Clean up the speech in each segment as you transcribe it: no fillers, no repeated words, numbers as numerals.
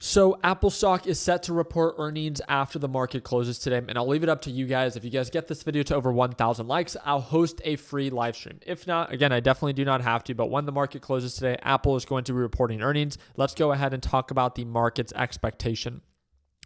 So Apple stock is set to report earnings after the market closes today, and I'll leave it up to you guys. If you guys get this video to over 1,000 likes, I'll host a free live stream. If not, again, I definitely do not have to, but when the market closes today, Apple is going to be reporting earnings. Let's go ahead and talk about the market's expectation.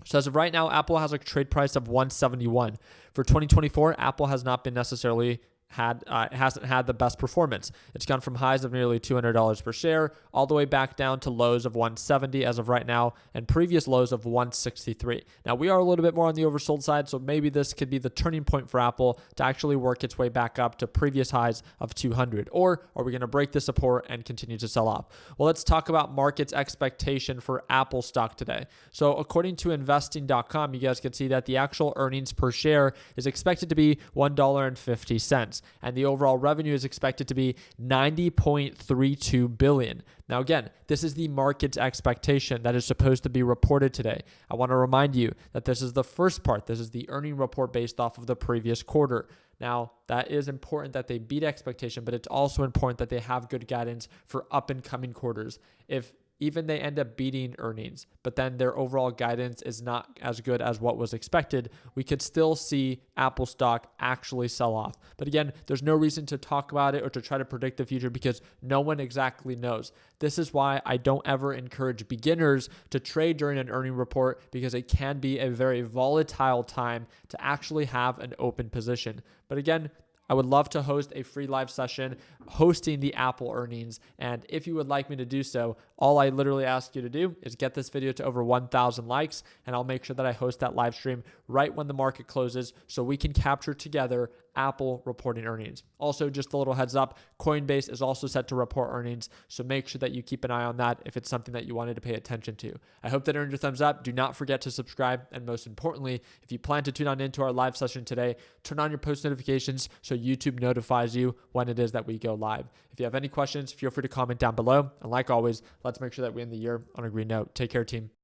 So as of right now, Apple has a trade price of 171. For 2024, Apple has not been necessarily hasn't had the best performance. It's gone from highs of nearly $200 per share all the way back down to lows of 170 as of right now and previous lows of 163. Now we are a little bit more on the oversold side, so maybe this could be the turning point for Apple to actually work its way back up to previous highs of 200. Or are we going to break the support and continue to sell off? Well, let's talk about market's expectation for Apple stock today. So according to investing.com, you guys can see that the actual earnings per share is expected to be $1.50. And the overall revenue is expected to be $90.32 billion. Now, again, this is the market's expectation that is supposed to be reported today. I want to remind you that this is the first part. This is the earning report based off of the previous quarter. Now, that is important that they beat expectation, but it's also important that they have good guidance for up and coming quarters. If even they end up beating earnings, but then their overall guidance is not as good as what was expected, we could still see Apple stock actually sell off. But again, there's no reason to talk about it or to try to predict the future because no one exactly knows. This is why I don't ever encourage beginners to trade during an earning report because it can be a very volatile time to actually have an open position. But again, I would love to host a free live session hosting the Apple earnings. And if you would like me to do so, all I literally ask you to do is get this video to over 1,000 likes, and I'll make sure that I host that live stream right when the market closes so we can capture together Apple reporting earnings. Also, just a little heads up, Coinbase is also set to report earnings, so make sure that you keep an eye on that if it's something that you wanted to pay attention to. I hope that earned your thumbs up. Do not forget to subscribe, and most importantly, if you plan to tune on into our live session today, turn on your post notifications so YouTube notifies you when it is that we go live. If you have any questions, feel free to comment down below, and like always, let's make sure that we end the year on a green note. Take care, team.